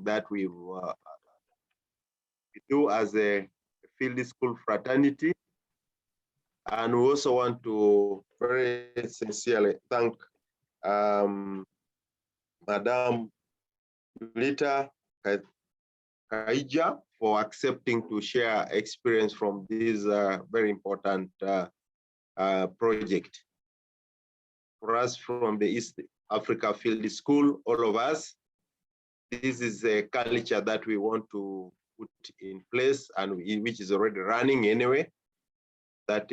that we do as a field school fraternity. And we also want to very sincerely thank Madam Julita Khainja for accepting to share experience from this very important project. For us from the East Africa Field School, all of us, this is a culture that we want to put in place and which is already running anyway, that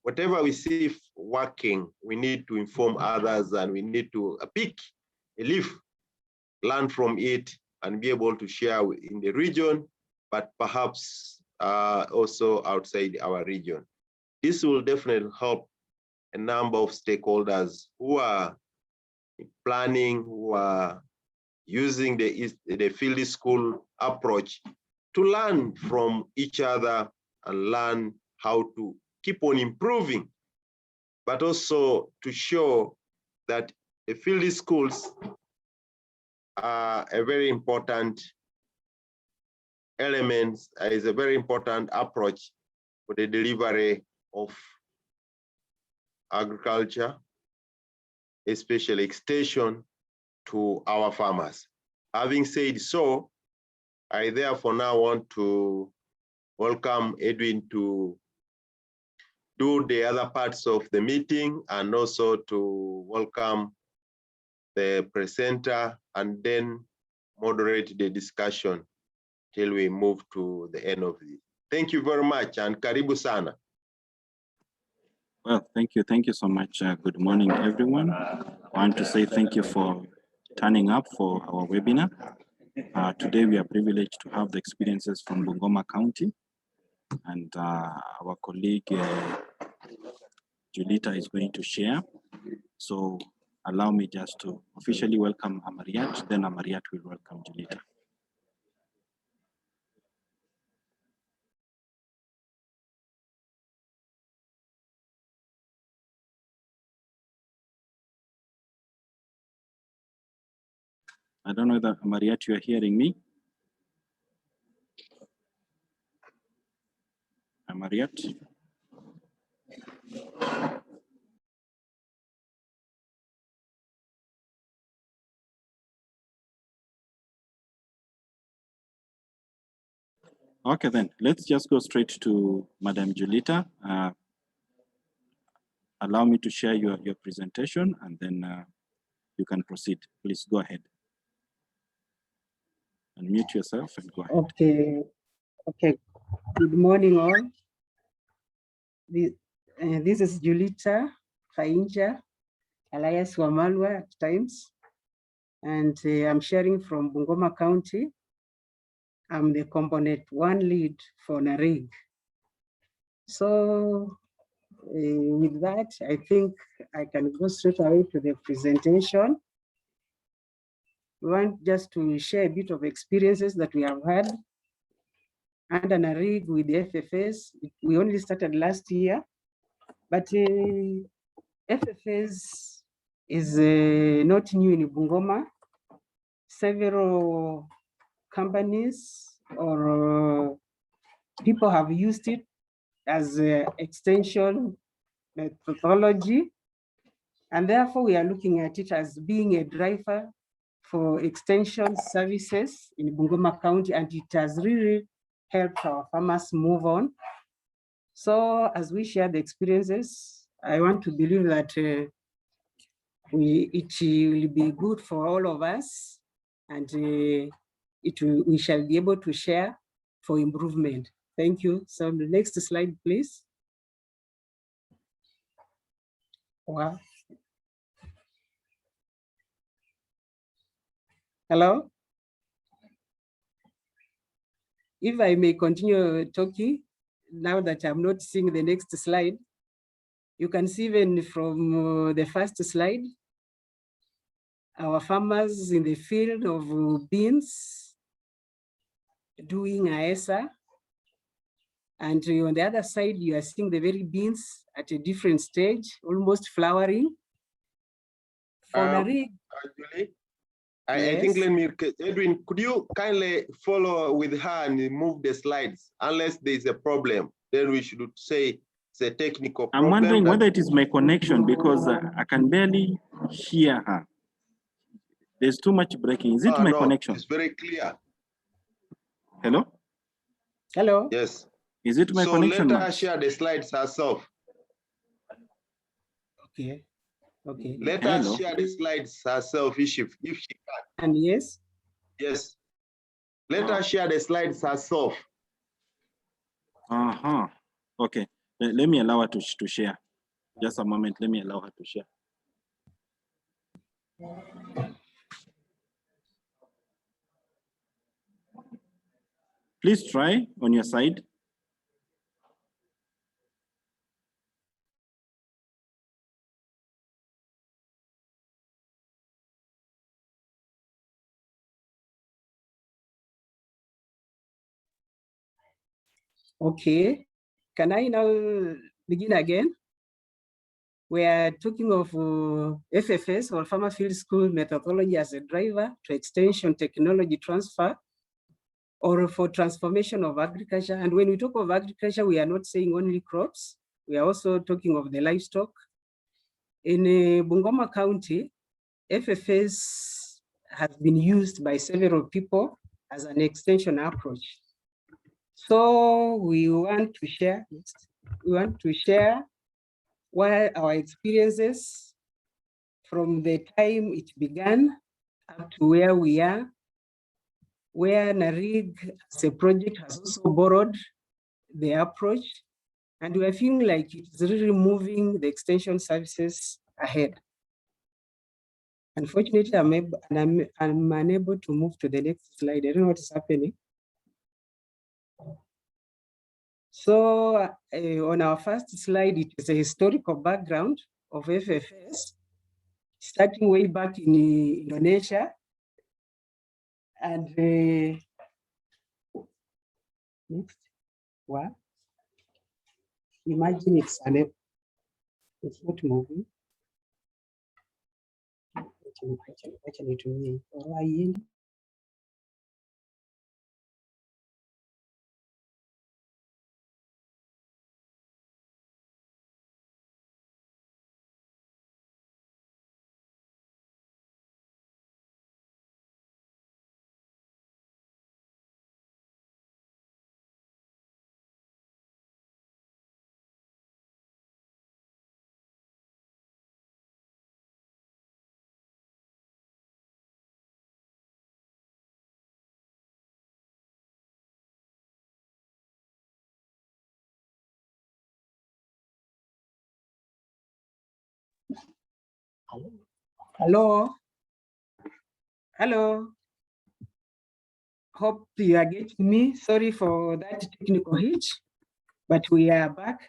whatever we see working, we need to inform others and we need to pick a leaf, learn from it and be able to share in the region, but perhaps also outside our region. This will definitely help a number of stakeholders who are planning, who are using the field school approach to learn from each other and learn how to keep on improving, but also to show that the field schools are a very important element, is a very important approach for the delivery of agriculture, especially extension to our farmers. Having said so, I therefore now want to welcome Edwin to do the other parts of the meeting and also to welcome the presenter and then moderate the discussion till we move to the end of it. Thank you very much and karibu sana. Well, thank you. Thank you so much. Good morning, everyone. I want to say thank you for turning up for our webinar. Today, we are privileged to have the experiences from Bungoma County, and our colleague Julita is going to share. So allow me just to officially welcome Amariat, then Amariat will welcome Julita. I don't know whether, Amariat, you are hearing me? Amariat? Okay, then let's just go straight to Madam Julita. Allow me to share your presentation and then you can proceed. Please go ahead. Unmute yourself and go ahead. Okay. Good morning, all. This is Julita Khainja, alias Wamalwa at times, and I'm sharing from Bungoma County. I'm the component 1 lead for NARIG. So with that, I think I can go straight away to the presentation. We want just to share a bit of experiences that we have had under NARIG with the FFAs. We only started last year, but FFAs is not new in Bungoma. Several companies or people have used it as extension methodology, and therefore we are looking at it as being a driver for extension services in Bungoma County, and it has really helped our farmers move on. So as we share the experiences, I want to believe that it will be good for all of us, and we shall be able to share for improvement. Thank you. So the next slide, please. Wow. Hello? If I may continue talking, now that I'm not seeing the next slide, you can see even from the first slide, our farmers in the field of beans doing AESA. And on the other side, you are seeing the very beans at a different stage, almost flowering. For NARIG, I think Yes. Edwin, could you kindly follow with her and move the slides? Unless there's a problem, then we should say it's a technical problem. I'm wondering whether it is my connection because I can barely hear her. There's too much breaking. Is it my no, connection? it's very clear. Hello? Hello. Yes. Is it my So connection? let her share the slides herself. Okay. Okay. Let Hello. her share the slides herself if she can. And yes. Yes. Let her share the slides herself. Okay. Let me allow her to share. Just a moment. Let me allow her to share. Please try on your side. Okay. Can I now begin again? We are talking of FFS or Farmer Field School methodology as a driver to extension technology transfer or for transformation of agriculture. And when we talk of agriculture, we are not saying only crops. We are also talking of the livestock. In Bungoma County, FFS has been used by several people as an extension approach. So we want to share what our experiences from the time it began up to where we are, where NARIG as a project has also borrowed the approach, and we're feeling like it's really moving the extension services ahead. Unfortunately, I'm unable to move to the next slide. I don't know what is happening. So on our first slide, it is a historical background of FFS, starting way back in Indonesia. And next one. Imagine it's not moving. Hello. Hello. Hope you are getting me. Sorry for that technical hitch, but we are back.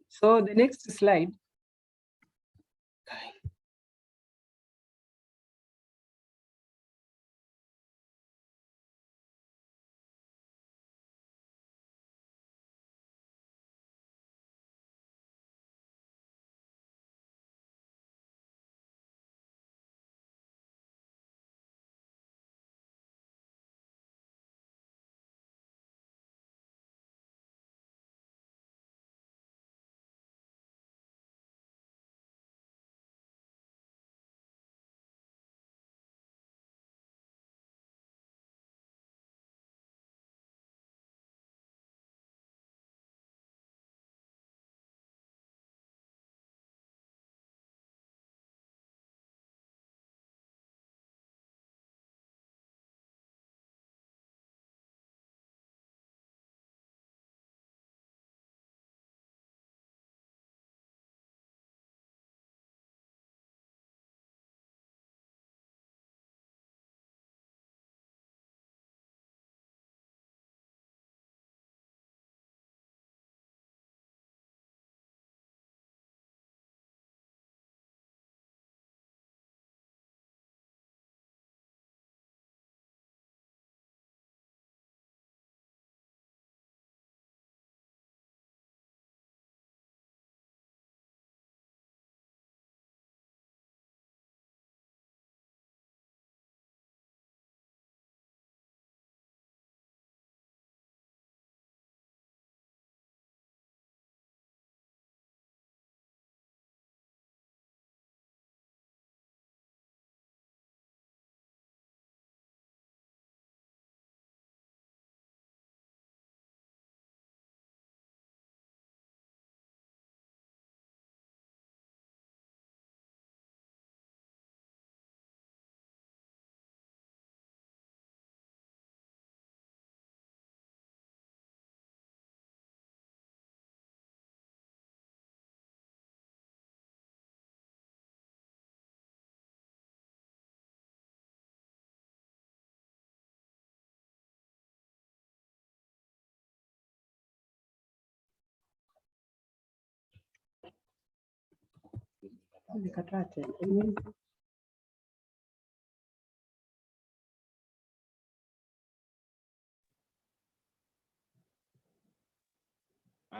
So the next slide. I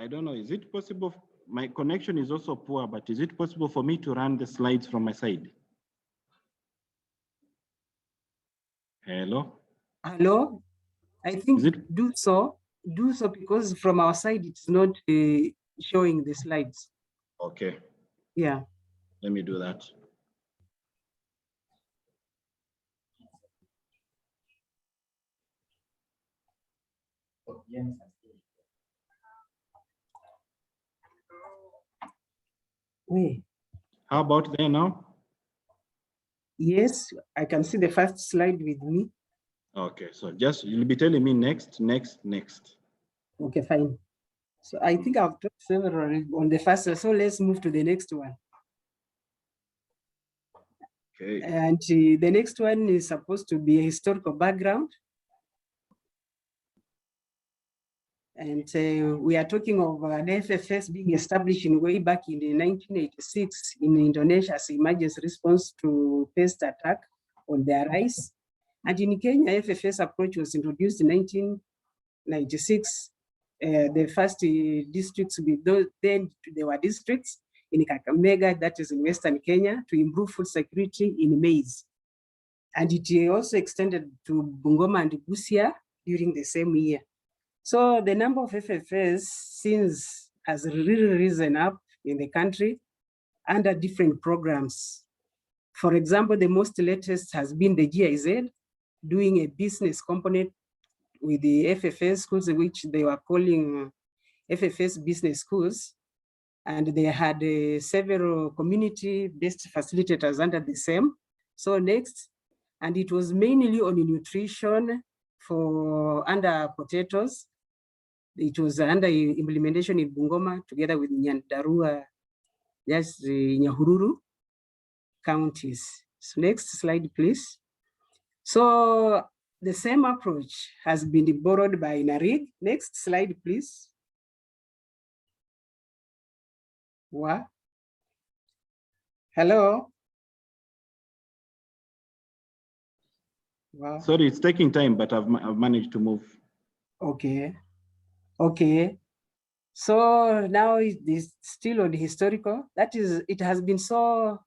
don't know, is it possible? My connection is also poor, but is it possible for me to run the slides from my side? Hello? Hello? I think do so because from our side, it's not showing the slides. Okay. Yeah. Let me do that. Wait. How about there now? Yes, I can see the first slide with me. Okay, so just you'll be telling me next, next, next. Okay, fine. So I think I've talked several on the first, so let's move to the next one. Okay. And the next one is supposed to be a historical background. And we are talking of an FFS being established in way back in the 1986 in Indonesia as emergency response to pest attack on their rice. And in Kenya, FFS approach was introduced in 1996. The first districts, then there were districts in Kakamega, that is in Western Kenya, to improve food security in maize. And it also extended to Bungoma and Busia during the same year. So the number of FFS since has really risen up in the country under different programs. For example, the most latest has been the GIZ doing a business component with the FFS schools, which they were calling FFS business schools. And they had several community-based facilitators under the same. So next, and it was mainly on nutrition for under potatoes. It was under implementation in Bungoma together with Nyandarua, yes, Nyahururu counties. So next slide, please. So the same approach has been borrowed by NARIG. Next slide, please. What? Hello? Wow. Sorry, it's taking time, but I've managed to move. Okay. Okay. So now it is still on the historical. That is, it has been so,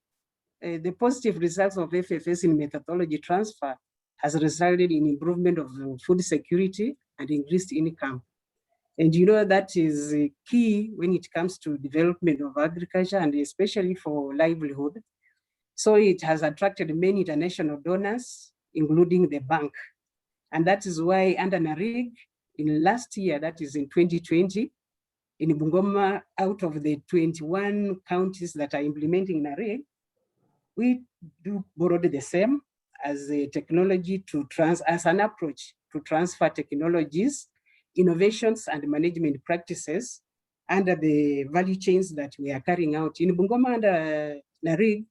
the positive results of FFS in methodology transfer has resulted in improvement of food security and increased income. And you know, that is key when it comes to development of agriculture and especially for livelihood. So it has attracted many international donors, including the bank. And that is why under NARIG, in last year, that is in 2020, in Bungoma, out of the 21 counties that are implementing NARIG, we do borrow the same as a technology to as an approach to transfer technologies, innovations, and management practices under the value chains that we are carrying out. In Bungoma under NARIG,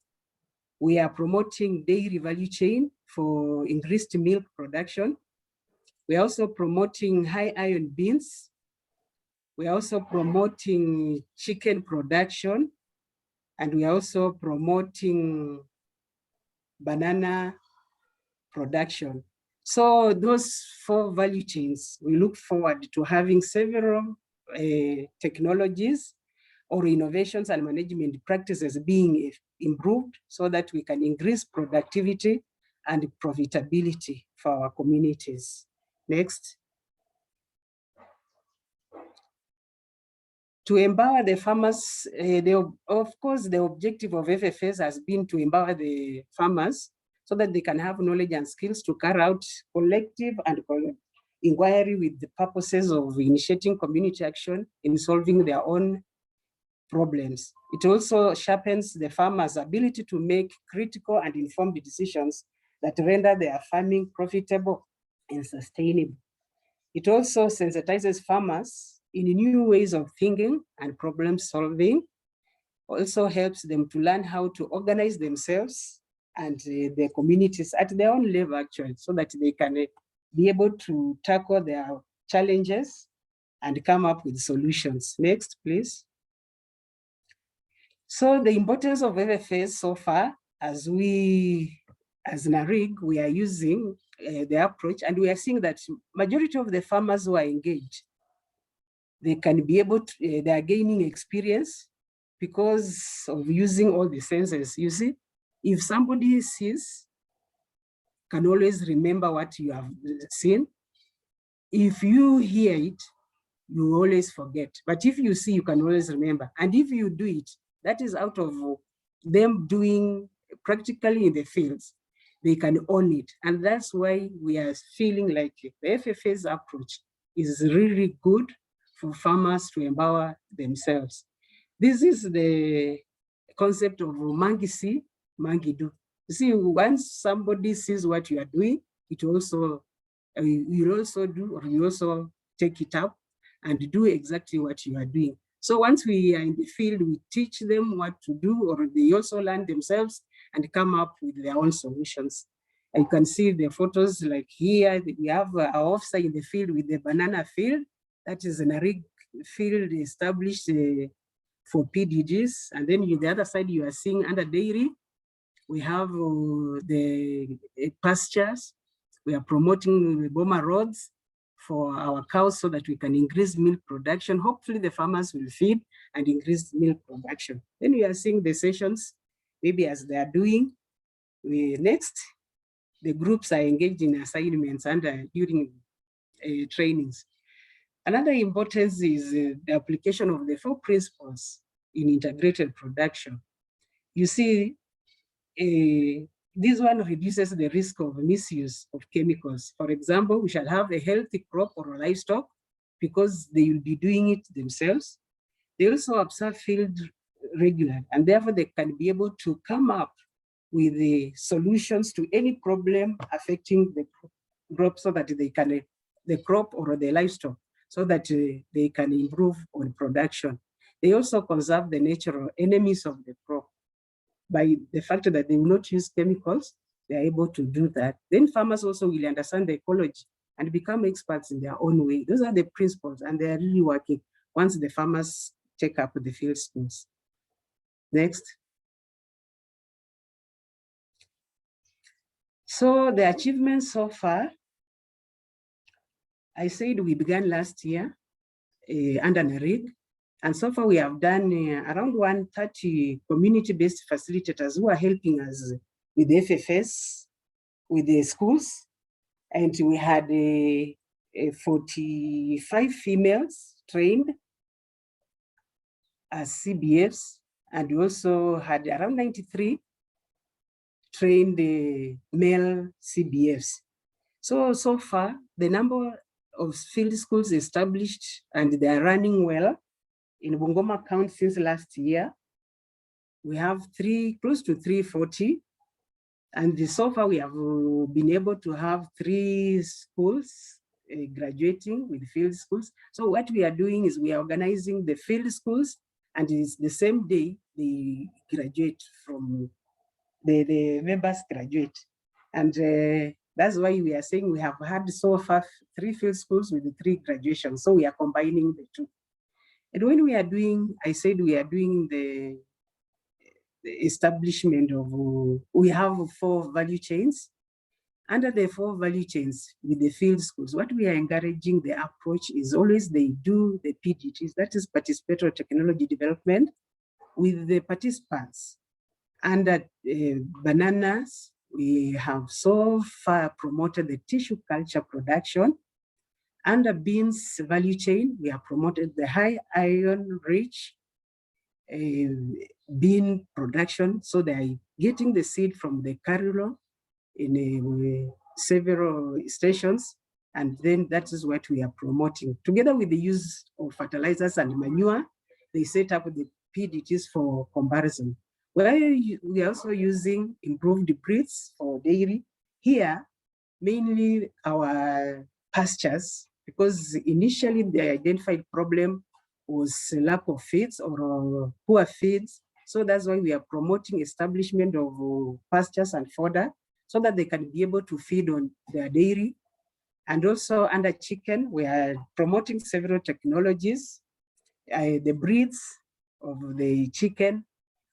we are promoting dairy value chain for increased milk production. We are also promoting high iron beans. We are also promoting chicken production, and we are also promoting banana production. So those 4 value chains, we look forward to having several technologies or innovations and management practices being improved so that we can increase productivity and profitability for our communities. Next. To empower the farmers, of course, the objective of FFS has been to empower the farmers so that they can have knowledge and skills to carry out collective and inquiry with the purposes of initiating community action in solving their own problems. It also sharpens the farmers' ability to make critical and informed decisions that render their farming profitable and sustainable. It also sensitizes farmers in new ways of thinking and problem solving, also helps them to learn how to organize themselves and their communities at their own level actually, so that they can be able to tackle their challenges and come up with solutions. Next, please. So the importance of FFAs so far, as NARIG, we are using the approach, and we are seeing that majority of the farmers who are engaged, they can be able to, they are gaining experience because of using all the senses. You see, if somebody sees, can always remember what you have seen. If you hear it, you always forget. But if you see, you can always remember. And if you do it, that is out of them doing practically in the fields, they can own it. And that's why we are feeling like the FFA's approach is really good for farmers to empower themselves. This is the concept of mangi see, mangi do. You see, once somebody sees what you are doing, it also, you also do, or you also take it up and do exactly what you are doing. So once we are in the field, we teach them what to do, or they also learn themselves and come up with their own solutions. And you can see the photos like here, we have our officer in the field with the banana field. That is a NARIG field established for PDGs. And then on the other side, you are seeing under dairy, we have the pastures. We are promoting the Boma roads for our cows so that we can increase milk production. Hopefully the farmers will feed and increase milk production. Then we are seeing the sessions, maybe as they are doing. Next, the groups are engaged in assignments and during trainings. Another importance is the application of the 4 principles in integrated production. You see, this one reduces the risk of misuse of chemicals. For example, we shall have a healthy crop or livestock because they will be doing it themselves. They also observe field regularly, and therefore they can be able to come up with the solutions to any problem affecting the crop so that they can, the crop or the livestock, so that they can improve on production. They also conserve the natural enemies of the crop. By the fact that they will not use chemicals, they are able to do that. Then farmers also will understand the ecology and become experts in their own way. Those are the principles, and they are really working once the farmers take up the field skills. Next. So the achievements so far, I said we began last year under NARIG, and so far we have done around 130 community-based facilitators who are helping us with the FFS, with the schools, and we had 45 females trained as CBFs, and we also had around 93 trained male CBFs. So far, the number of field schools established and they are running well in Bungoma County since last year. We have close to 340. And so far we have been able to have 3 schools graduating with field schools. So what we are doing is we are organizing the field schools, and it's the same day they graduate from the members graduate. And that's why we are saying we have had so far 3 field schools with the 3 graduations. So we are combining the 2. And when we are doing, I said we are doing the establishment of, we have 4 value chains. Under the 4 value chains with the field schools, what we are encouraging the approach is always they do the PDTs, that is participatory technology development, with the participants. Under bananas, we have so far promoted the tissue culture production. Under beans value chain, we have promoted the high iron rich bean production. So they are getting the seed from the carryola in several stations. And then that is what we are promoting. Together with the use of fertilizers and manure, they set up the PDTs for comparison. We are also using improved breeds for dairy. Here, mainly our pastures, because initially the identified problem was lack of feeds or poor feeds. So that's why we are promoting establishment of pastures and fodder so that they can be able to feed on their dairy. And also under chicken, we are promoting several technologies, the breeds of the chicken,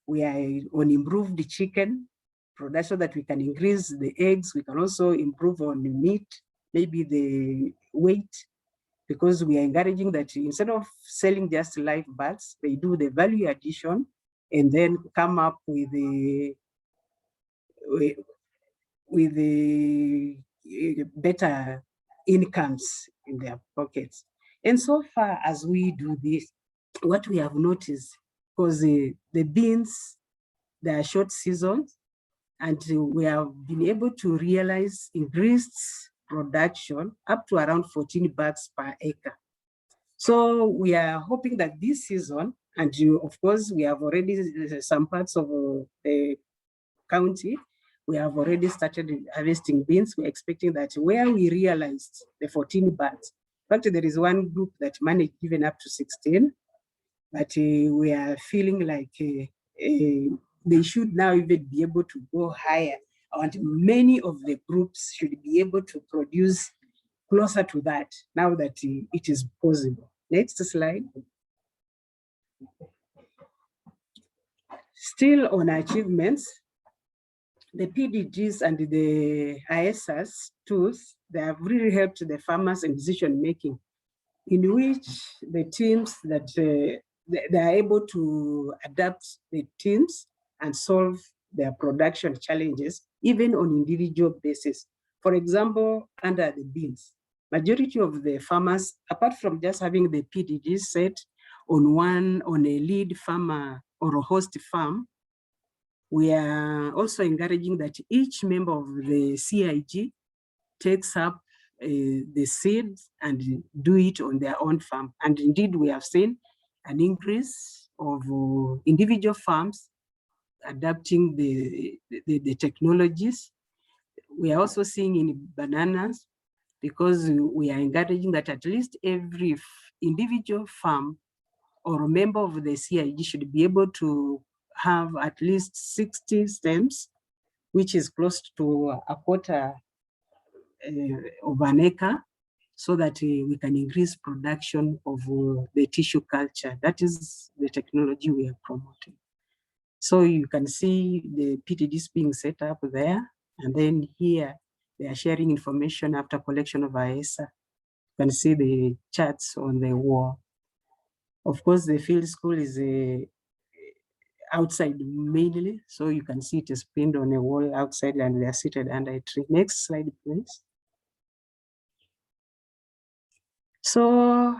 we are on improved chicken production so that we can increase the eggs. We can also improve on the meat, maybe the weight, because we are encouraging that instead of selling just live birds, they do the value addition and then come up with the better incomes in their pockets. And so far as we do this, what we have noticed, because the beans, they are short seasons, and we have been able to realize increased production up to around 14 bags per acre. So we are hoping that this season, and of course, we have already some parts of the county, we have already started harvesting beans. We're expecting that where we realized the 14 bags, in fact, there is one group that managed even up to 16, but we are feeling like they should now even be able to go higher. And many of the groups should be able to produce closer to that now that it is possible. Next slide. Still on achievements, the PDGs and the ISS tools, they have really helped the farmers in decision making, in which the teams that they are able to adapt the teams and solve their production challenges, even on individual basis. For example, under the beans, majority of the farmers, apart from just having the PDGs set on a lead farmer or a host farm, we are also encouraging that each member of the CIG takes up the seeds and do it on their own farm. And indeed, we have seen an increase of individual farms adapting the technologies. We are also seeing in bananas, because we are encouraging that at least every individual farm or a member of the CIG should be able to have at least 60 stems, which is close to a quarter of an acre, so that we can increase production of the tissue culture. That is the technology we are promoting. So you can see the PTDs being set up there, and then here they are sharing information after collection of ISA. You can see the charts on the wall. Of course, the field school is outside mainly, so you can see it is pinned on a wall outside and they are seated under a tree. Next slide, please. So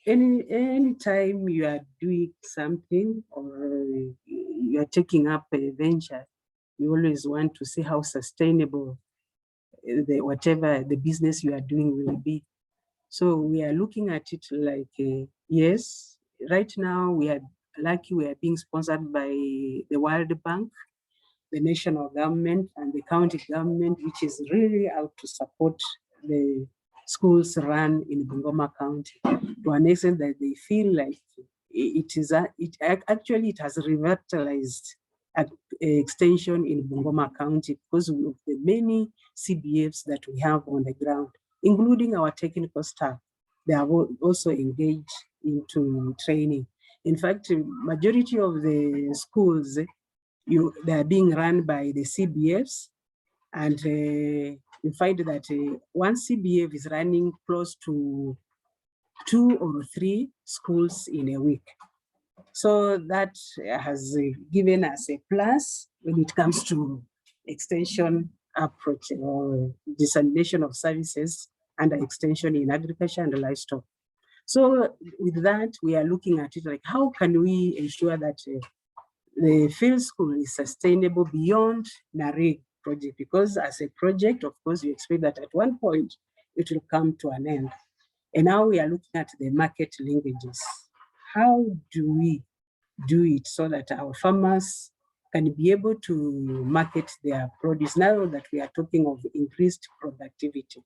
any time you are doing something or you are taking up a venture, you always want to see how sustainable whatever the business you are doing will be. So we are looking at it like, yes, right now we are lucky we are being sponsored by the World Bank, the national government and the county government, which is really out to support the schools run in Bungoma County to an extent that they feel like it has revitalized extension in Bungoma County because of the many CBFs that we have on the ground, including our technical staff. They have also engaged into training. In fact, majority of the schools, they are being run by the CBFs, and you find that one CBF is running close to 2 or 3 schools in a week. So that has given us a plus when it comes to extension approach or dissemination of services under extension in agriculture and livestock. So with that, we are looking at it like, how can we ensure that the field school is sustainable beyond NARIG project? Because as a project, of course, you expect that at one point it will come to an end. And now we are looking at the market linkages. How do we do it so that our farmers can be able to market their produce now that we are talking of increased productivity?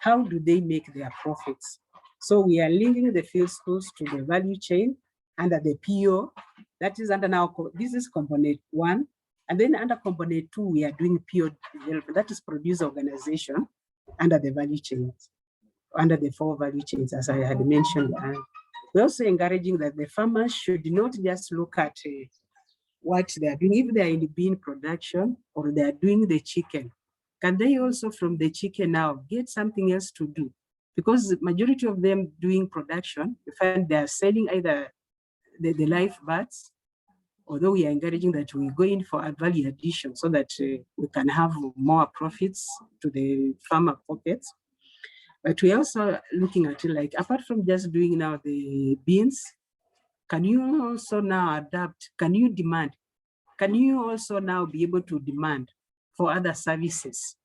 How do they make their profits? So we are linking the field schools to the value chain under the PO. That is under now, this is component 1. And then under component 2, we are doing PO development. That is producer organization under the value chains, under the 4 value chains, as I had mentioned. We're also encouraging that the farmers should not just look at what they are doing. If they are in the bean production or they are doing the chicken, can they also from the chicken now get something else to do? Because the majority of them doing production, you find they are selling either the live birds, although we are encouraging that we go in for a value addition so that we can have more profits to the farmer pockets. But we're also looking at it like, apart from just doing now the beans, can you also now adapt? Can you demand? Can you also now be able to demand for other services?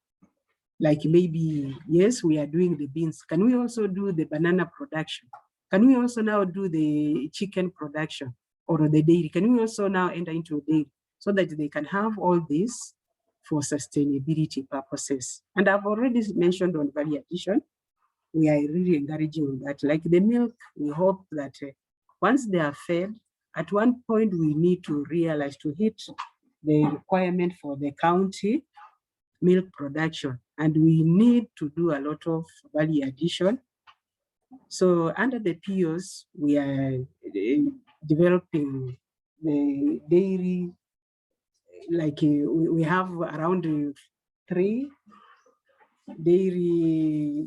Like maybe, yes, we are doing the beans. Can we also do the banana production? Can we also now do the chicken production or the dairy? Can we also now enter into dairy so that they can have all this for sustainability purposes? And I've already mentioned on value addition. We are really encouraging on that. Like the milk, we hope that once they are fed, at one point we need to realize to hit the requirement for the county milk production, and we need to do a lot of value addition. So under the POs, we are developing the dairy, like we have around 3 dairy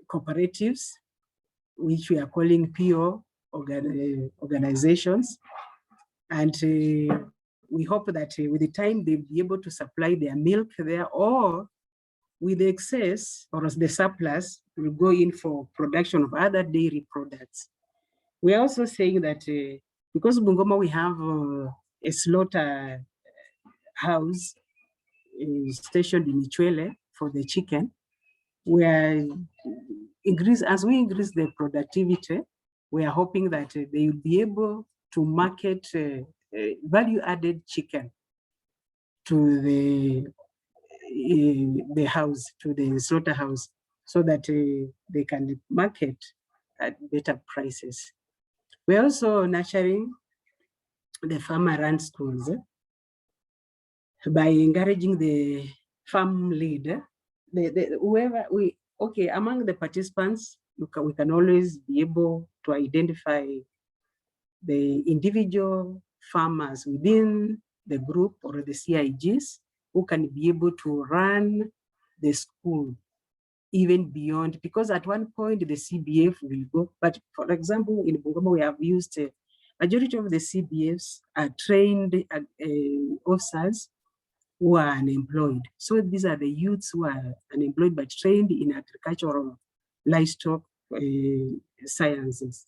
cooperatives, which we are calling PO organizations. And we hope that with the time they'll be able to supply their milk there, or with the excess or the surplus, we'll go in for production of other dairy products. We are also saying that because Bungoma, we have a slaughter house stationed in Ichwele for the chicken. We are as we increase the productivity, we are hoping that they will be able to market value-added chicken to the house, to the slaughterhouse, so that they can market at better prices. We're also nurturing the farmer-run schools by encouraging the farm leader, whoever among the participants, we can always be able to identify the individual farmers within the group or the CIGs who can be able to run the school even beyond, because at one point the CBF will go. But for example, in Bungoma, we have used majority of the CBFs are trained officers who are unemployed. So these are the youths who are unemployed but trained in agricultural livestock sciences.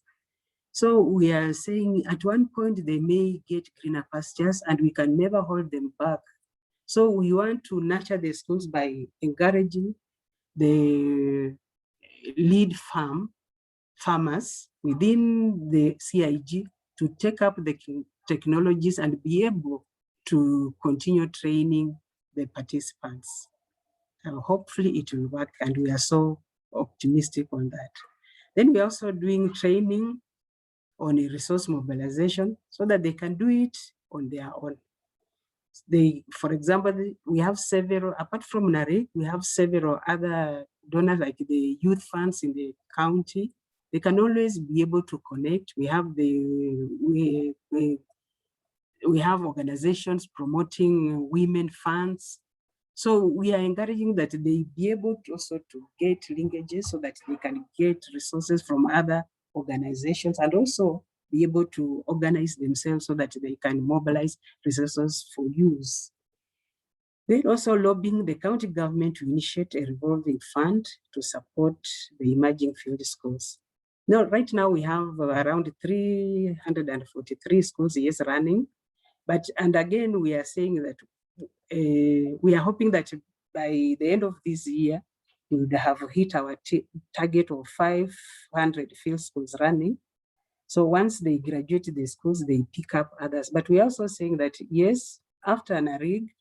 So we are saying at one point they may get greener pastures and we can never hold them back. So we want to nurture the schools by encouraging the lead farmers within the CIG to take up the technologies and be able to continue training the participants. Hopefully it will work, and we are so optimistic on that. Then we're also doing training on a resource mobilization so that they can do it on their own. For example, we have several, apart from NARIG, we have several other donors like the youth funds in the county. They can always be able to connect. We have we have organizations promoting women funds. So we are encouraging that they be able to also to get linkages so that they can get resources from other organizations and also be able to organize themselves so that they can mobilize resources for use. They're also lobbying the county government to initiate a revolving fund to support the emerging field schools. Now, right now we have around 343 schools, yes, running. And again, we are saying that we are hoping that by the end of this year, we would have hit our target of 500 field schools running. So once they graduate the schools, they pick up others. But we're also saying that, yes, after NARIG,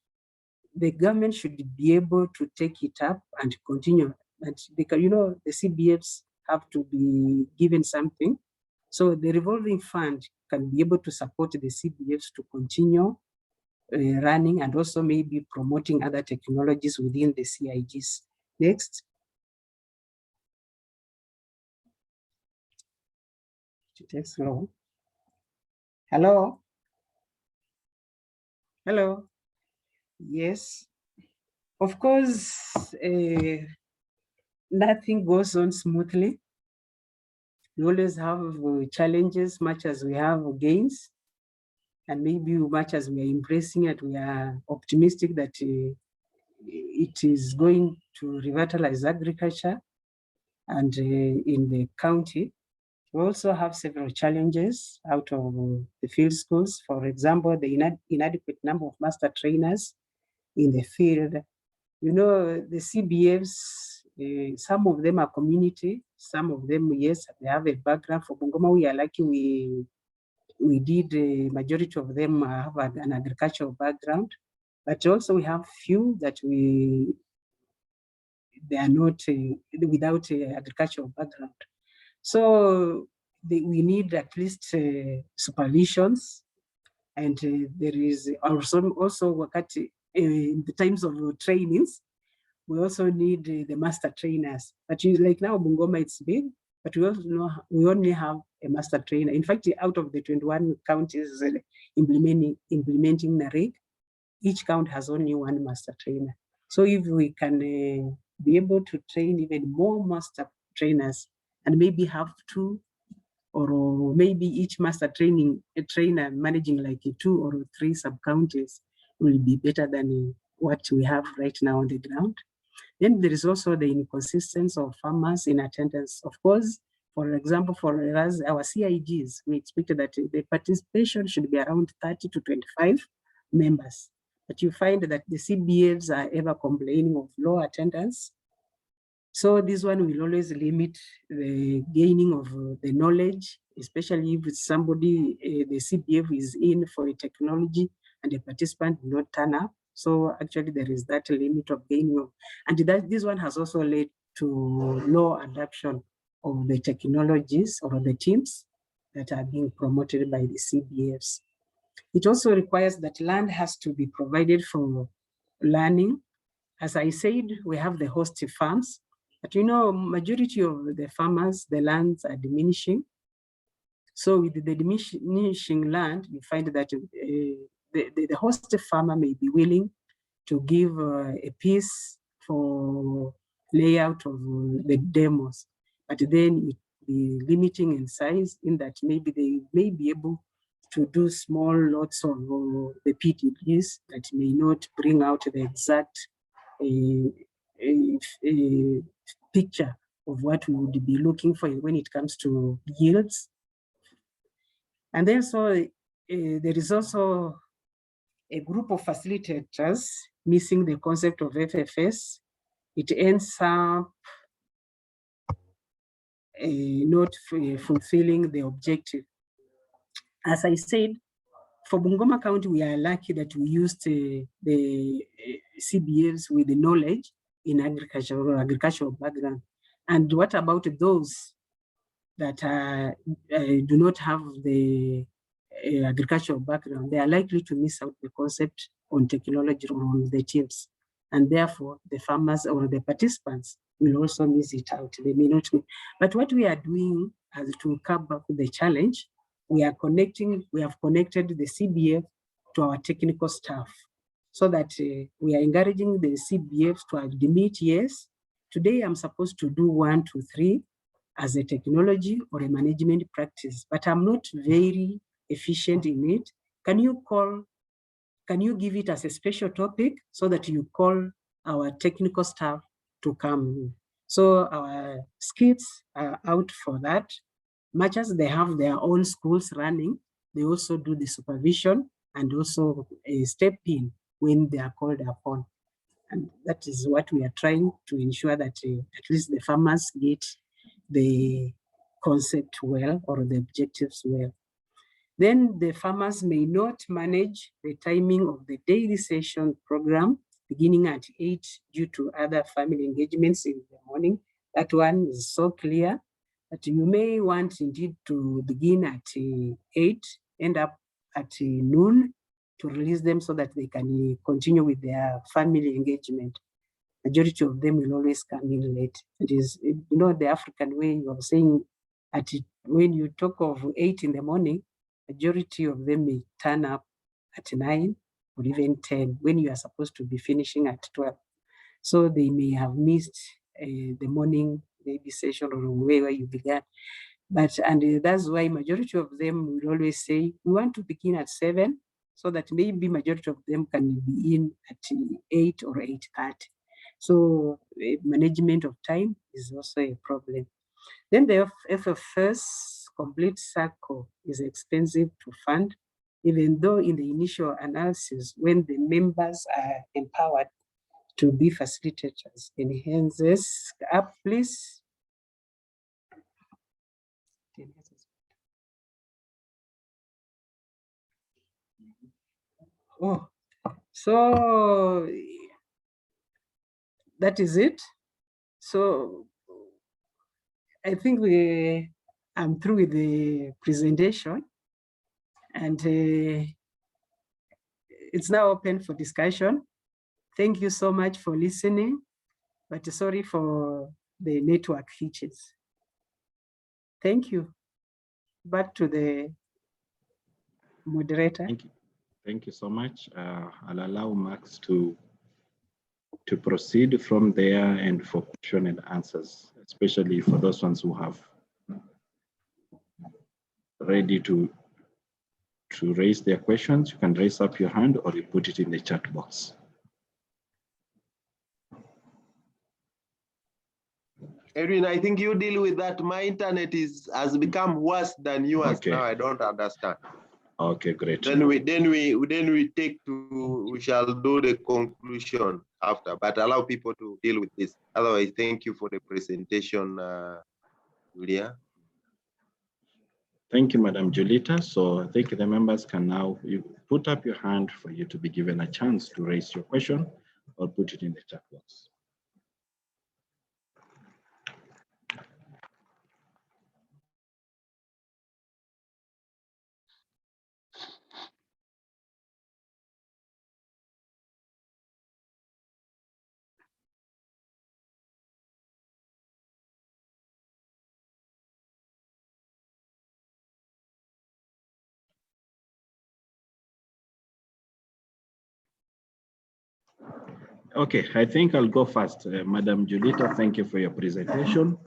the government should be able to take it up and continue. And because, the CBFs have to be given something. So the revolving fund can be able to support the CBFs to continue running and also maybe promoting other technologies within the CIGs. Next. It takes long. Hello. Hello. Yes. Of course, nothing goes on smoothly. We always have challenges, much as we have gains, and maybe much as we are embracing it, we are optimistic that it is going to revitalize agriculture. And in the county, we also have several challenges out of the field schools. For example, the inadequate number of master trainers in the field. You know, the CBFs, some of them are community, some of them, yes, they have a background. For Bungoma, we are lucky we did, a majority of them have an agricultural background, but also we have few that they are not without agricultural background. So we need at least supervisions, and there is also wakati in the times of trainings, we also need the master trainers. But like now, Bungoma, it's big, but we only have a master trainer. In fact, out of the 21 counties implementing NARIG, each county has only one master trainer. So if we can be able to train even more master trainers, and maybe have two, or maybe each master trainer managing like 2 or 3 sub-counties, will be better than what we have right now on the ground. Then there is also the inconsistency of farmers in attendance. Of course, for example, for us, our CIGs, we expected that the participation should be around 30 to 25 members. But you find that the CBFs are ever complaining of low attendance. So this one will always limit the gaining of the knowledge, especially if somebody, the CBF is in for a technology and the participant will not turn up. So actually there is that limit of gaining of, and this one has also led to low adoption of the technologies or the teams that are being promoted by the CBFs. It also requires that land has to be provided for learning. As I said, we have the host farms, but you know, majority of the farmers, the lands are diminishing. So with the diminishing land, you find that the host farmer may be willing to give a piece for layout of the demos, but then it be limiting in size, in that maybe they may be able to do small lots of the PTDs that may not bring out the exact picture of what we would be looking for when it comes to yields. And then so there is also a group of facilitators missing the concept of FFS. It ends up not fulfilling the objective. As I said, for Bungoma County, we are lucky that we used the CBFs with the knowledge in agricultural background. And what about those that do not have the agricultural background? They are likely to miss out the concept on technology or on the teams. And therefore, the farmers or the participants will also miss it out. They may not. But what we are doing as to curb up the challenge, we have connected the CBF to our technical staff, so that we are encouraging the CBF to admit, yes, today I'm supposed to do 1, 2, 3 as a technology or a management practice, but I'm not very efficient in it. Can you give it as a special topic so that you call our technical staff to come? So our skits are out for that. Much as they have their own schools running, they also do the supervision and also step in when they are called upon. And that is what we are trying to ensure, that at least the farmers get the concept well, or the objectives well. Then the farmers may not manage the timing of the daily session program beginning at 8 due to other family engagements in the morning. That one is so clear that you may want indeed to begin at 8, end up at noon, to release them so that they can continue with their family engagement. Majority of them will always come in late. It is, you know, the African way of saying, when you talk of 8 in the morning, majority of them may turn up at 9 or even 10 when you are supposed to be finishing at 12. So they may have missed the morning maybe session or where you began. But, and that's why majority of them will always say, we want to begin at 7, so that maybe majority of them can be in at 8 or 8:30. So management of time is also a problem. Then the FFS complete cycle is expensive to fund, even though in the initial analysis, when the members are empowered to be facilitators, enhances up, please. Oh, so that is it. So I think I'm through with the presentation, and it's now open for discussion. Thank you so much for listening, but sorry for the network features. Thank you. Back to the moderator. Thank you. Thank you so much. I'll allow Max to proceed from there and for question and answers, especially for those ones who have ready to raise their questions. You can raise up your hand or you put it in the chat box. Edwin, I think you deal with that. My internet has become worse than yours. Okay. Now. I don't understand. Okay, great. Then we shall do the conclusion after, but allow people to deal with this. Otherwise, thank you for the presentation, Julia. Thank you, Madam Julita. So I think the members can now, you put up your hand for you to be given a chance to raise your question or put it in the chat box. Okay, I think I'll go first. Madam Julita, thank you for your presentation.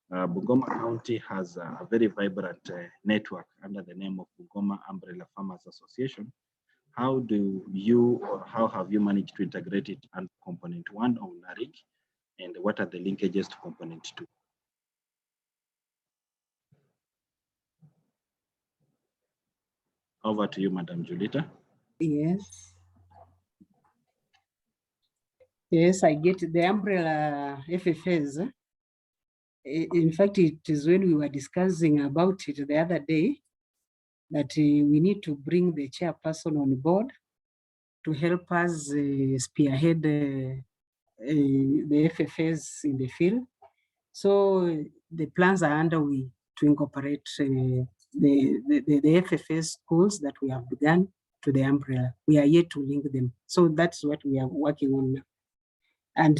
Bungoma County has a very vibrant network under the name of Bungoma Umbrella Farmers Association. How do you, or how have you managed to integrate it under component 1 of NARIG, and what are the linkages to component 2? Over to you, Madam Julita. Yes. Yes, I get the umbrella FFS. In fact, it is when we were discussing about it the other day that we need to bring the chairperson on board to help us spearhead the FFS in the field. So the plans are underway to incorporate the FFS schools that we have begun to the umbrella. We are yet to link them. So that's what we are working on now. And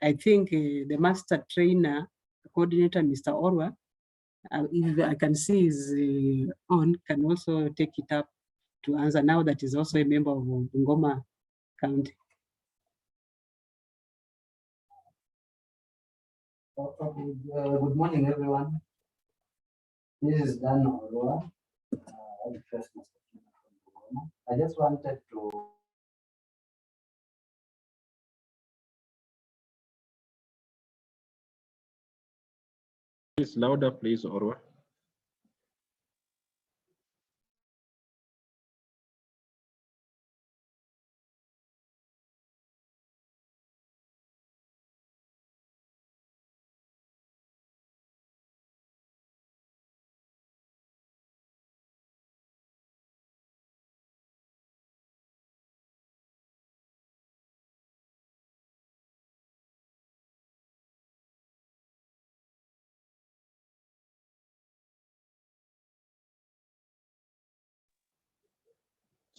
I think the master trainer coordinator, Mr. Orwa, if I can see is on, can also take it up to answer now that is also a member of Bungoma County. Okay, good morning, everyone. This is Dan Orwa, the first master trainer from Bungoma. I just wanted to Please louder, please, Orwa.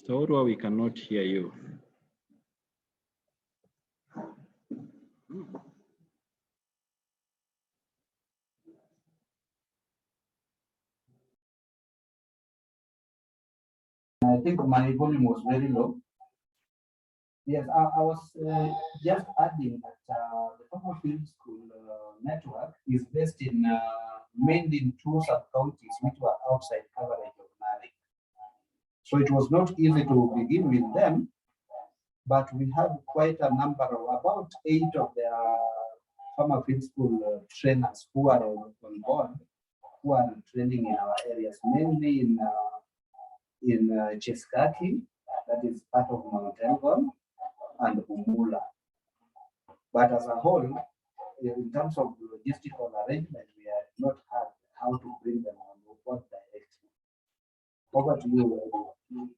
So Orwa, we cannot hear you. I think my volume was very low. Yes, I was just adding that the Farmer Field School network is based in mainly in 2 sub-counties which were outside coverage of NARIG. So it was not easy to begin with them, but we have quite a number of about 8 of their Farmer Field School trainers who are on board, who are training in our areas, mainly in Cheskaki, that is part of Mount Elgon, and Umula. But as a whole, in terms of logistical arrangement, we have not had how to bring them on board directly. Over to you.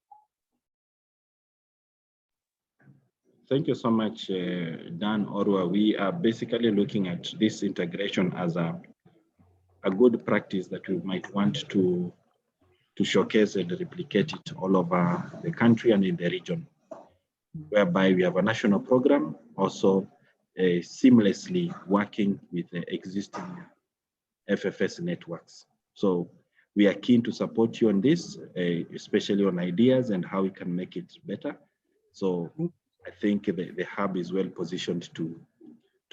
Thank you so much, Dan Orwa. We are basically looking at this integration as a good practice that we might want to showcase and replicate it all over the country and in the region, whereby we have a national program also seamlessly working with the existing FFS networks. So we are keen to support you on this, especially on ideas and how we can make it better. So I think the hub is well positioned to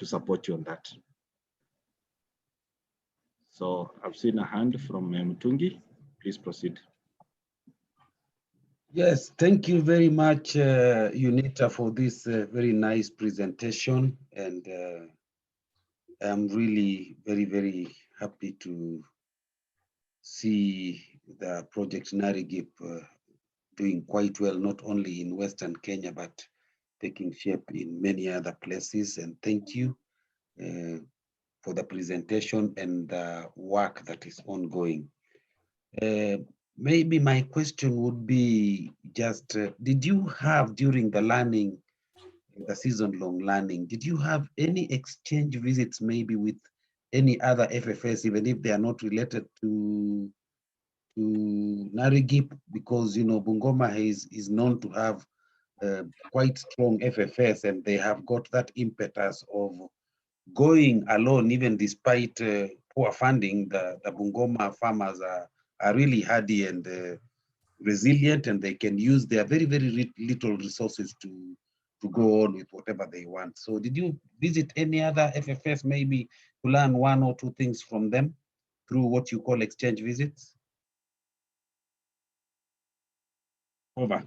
support you on that. So I've seen a hand from Mutungi. Please proceed. Yes, thank you very much, UNITA, for this very nice presentation. And I'm really very, very happy to see the project NARIGP doing quite well, not only in Western Kenya, but taking shape in many other places. And thank you for the presentation and the work that is ongoing. Maybe my question would be just, did you have during the learning, the season-long learning, did you have any exchange visits maybe with any other FFS, even if they are not related to NARIGP? Because, you know, Bungoma is known to have quite strong FFS, and they have got that impetus of going alone, even despite poor funding. The Bungoma farmers are really hardy and resilient, and they can use their very, very little resources to go on with whatever they want. So did you visit any other FFS maybe to learn 1 or 2 things from them through what you call exchange visits? Over.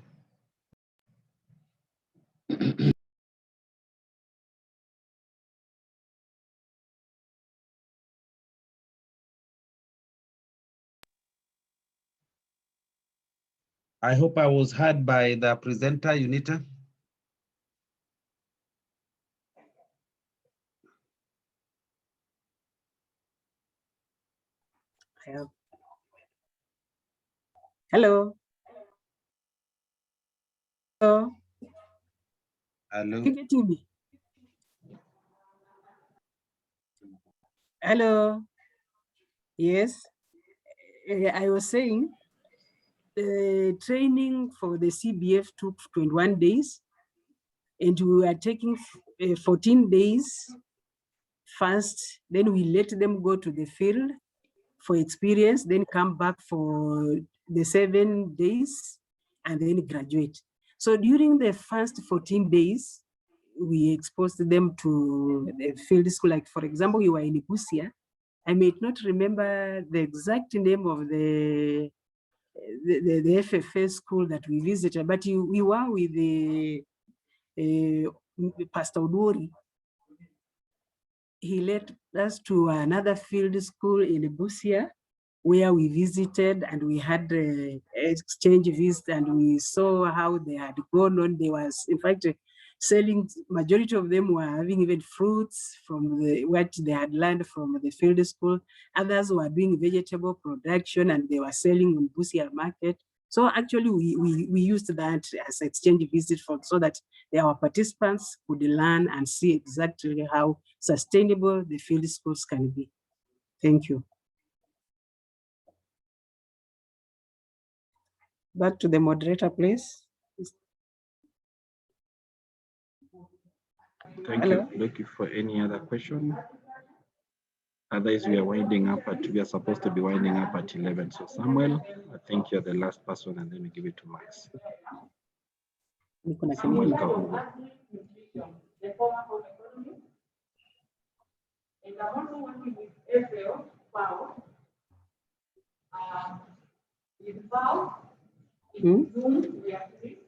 I hope I was heard by the presenter, UNITA. Hello. Hello. Hello. You getting me? Hello. Yes. I was saying the training for the CBF took 21 days, and we were taking 14 days first. Then we let them go to the field for experience, then come back for the 7 days, and then graduate. So during the first 14 days, we exposed them to the field school. Like, for example, we were in Busia. I may not remember the exact name of the FFA school that we visited, but we were with the Pastor Udori. He led us to another field school in Busia, where we visited and we had exchange visits, and we saw how they had gone on. They was, in fact, selling, majority of them were having even fruits from what they had learned from the field school. Others were doing vegetable production and they were selling in Busia market. So actually we used that as exchange visit so that our participants could learn and see exactly how sustainable the field schools can be. Thank you. Back to the moderator, please. Thank you. Looking for any other question? Otherwise, we are supposed to be winding up at 11. So Samuel, I think you're the last person, and then we give it to Max. Samuel Kahungu. The former home economy. And I'm also working with April Wow. In Wow, in Zoom, we are three.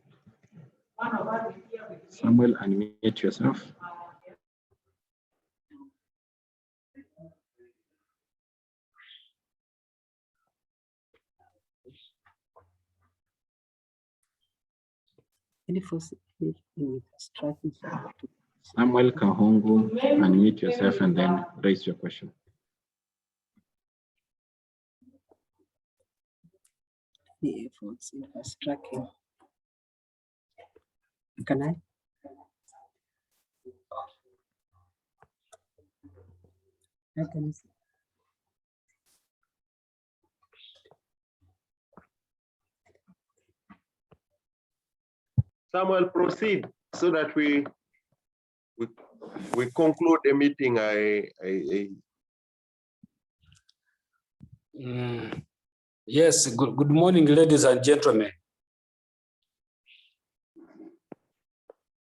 One of us is here with me. Samuel, unmute yourself. Samuel Kahungu, unmute yourself and then raise your question. The efforts in fast tracking. Can I? I can see. Samuel, proceed so that we conclude the meeting. Yes, good morning, ladies and gentlemen.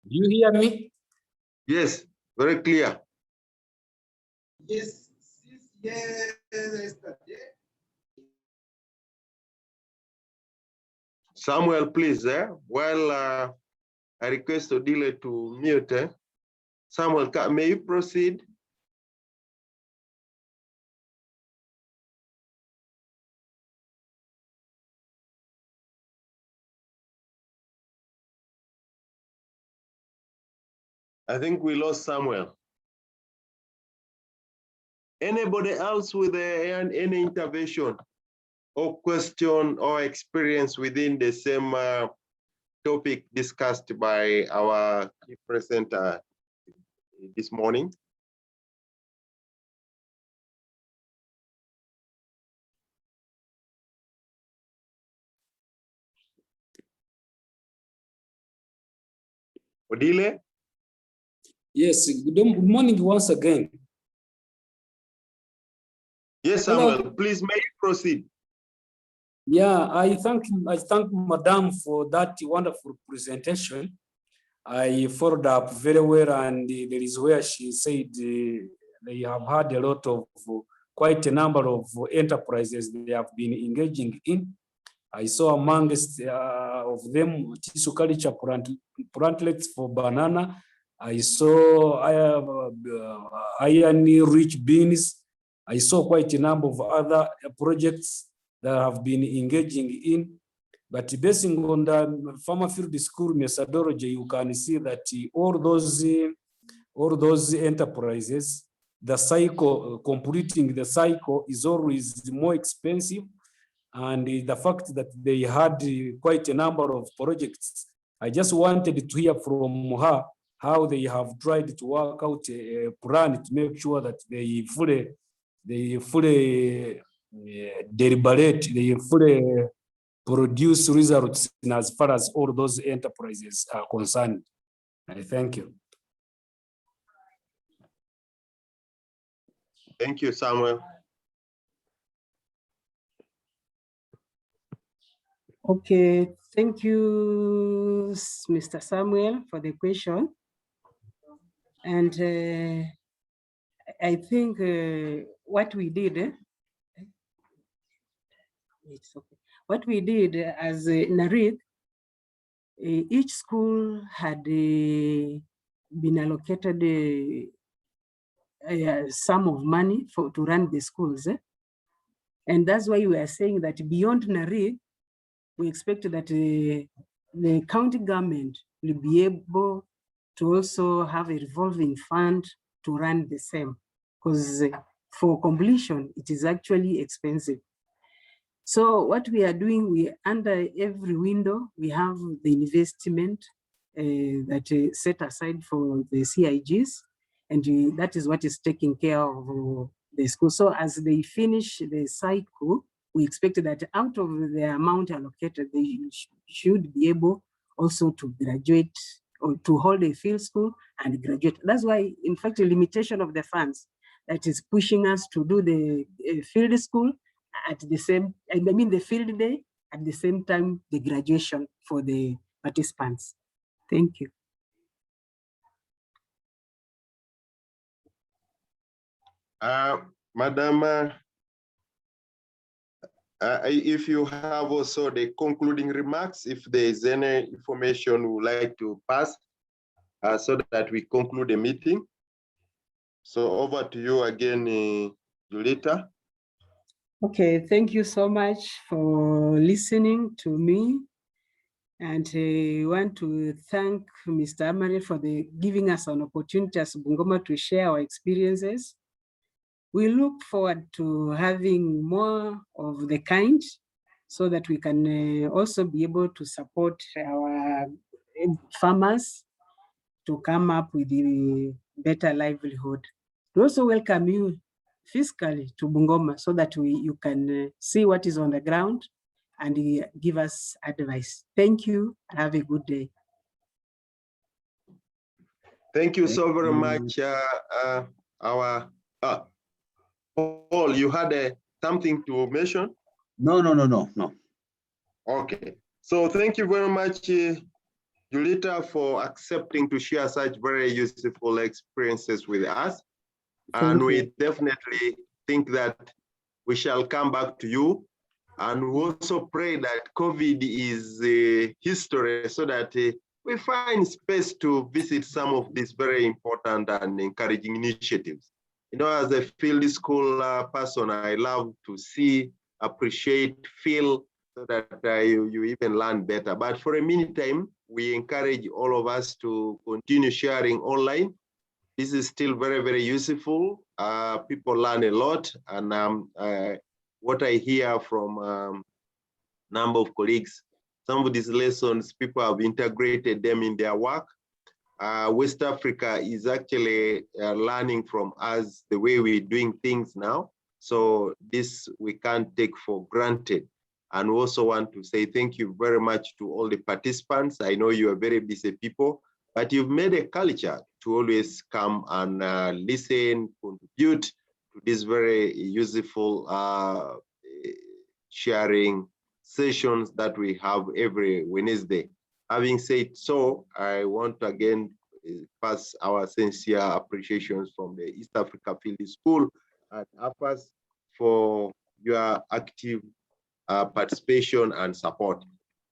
Do you hear me? Yes, very clear. Yes, yes. Samuel, please, while I request Odile to mute. Samuel, may you proceed? I think we lost Samuel. Anybody else with any intervention or question or experience within the same topic discussed by our key presenter this morning? Odile? Yes, good morning once again. Yes, Samuel, hello. Please may you proceed. Yeah, I thank Madam for that wonderful presentation. I followed up very well, and there is where she said they have had a lot of, quite a number of enterprises they have been engaging in. I saw amongst of them tissue culture plantlets for banana. I saw iron-rich beans. I saw quite a number of other projects that have been engaging in. But based on the farmer field school methodology, you can see that all those enterprises, the cycle, completing the cycle is always more expensive. And the fact that they had quite a number of projects, I just wanted to hear from her how they have tried to work out a plan to make sure that they fully deliberate, they fully produce results in as far as all those enterprises are concerned. Thank you. Thank you, Samuel. Okay, thank you, Mr. Samuel, for the question. And I think what we did, it's okay. What we did as NARIG, each school had been allocated a sum of money to run the schools. And that's why we are saying that beyond NARIG, we expect that the county government will be able to also have a revolving fund to run the same, because for completion, it is actually expensive. So what we are doing, we under every window, we have the investment that is set aside for the CIGs, and that is what is taking care of the school. So as they finish the cycle, we expect that out of the amount allocated, they should be able also to graduate or to hold a field school and graduate. That's why, in fact, the limitation of the funds that is pushing us to do the field school at the same, I mean the field day, at the same time, the graduation for the participants. Thank you. Madam, if you have also the concluding remarks, if there is any information you would like to pass so that we conclude the meeting. So over to you again, Julita. Okay, thank you so much for listening to me. And I want to thank Mr. Amari for giving us an opportunity as Bungoma to share our experiences. We look forward to having more of the kind so that we can also be able to support our farmers to come up with a better livelihood. We also welcome you physically to Bungoma so that you can see what is on the ground and give us advice. Thank you. Have a good day. Thank you so very much. Paul, you had something to mention? No. Okay. So thank you very much, Julita, for accepting to share such very useful experiences with us. And we definitely think that we shall come back to you. And we also pray that COVID is history so that we find space to visit some of these very important and encouraging initiatives. You know, as a field school person, I love to see, appreciate, feel, so that you even learn better. But for a meantime, we encourage all of us to continue sharing online. This is still very, very useful. People learn a lot. And what I hear from number of colleagues, some of these lessons, people have integrated them in their work. West Africa is actually learning from us the way we're doing things now. So this we can't take for granted. And we also want to say thank you very much to all the participants. I know you are very busy people, but you've made a culture to always come and listen, contribute to this very useful sharing sessions that we have every Wednesday. Having said so, I want to again pass our sincere appreciations from the East Africa Field School at AFAS for your active participation and support.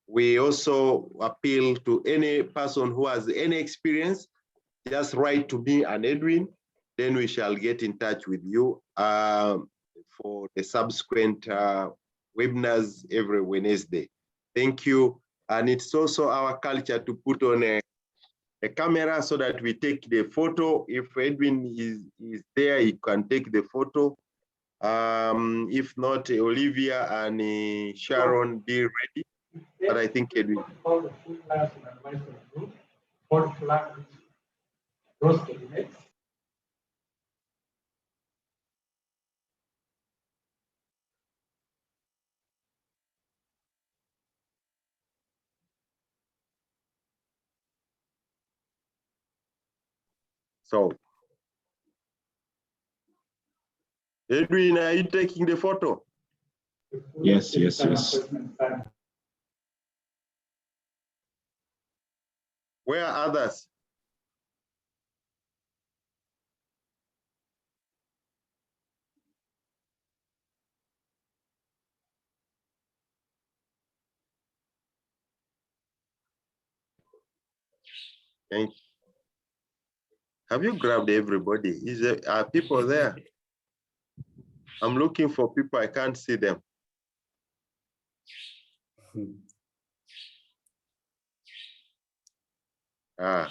We also appeal to any person who has any experience, just write to me and Edwin, then we shall get in touch with you for the subsequent webinars every Wednesday. Thank you. And it's also our culture to put on a camera so that we take the photo. If Edwin is there, he can take the photo. If not, Olivia and Sharon, be ready. But I think Edwin. All the food labs and advisory group, board flag, those cabinets. So, Edwin, are you taking the photo? Yes. Where are others? Have you grabbed everybody? Are people there? I'm looking for people, I can't see them. Ah.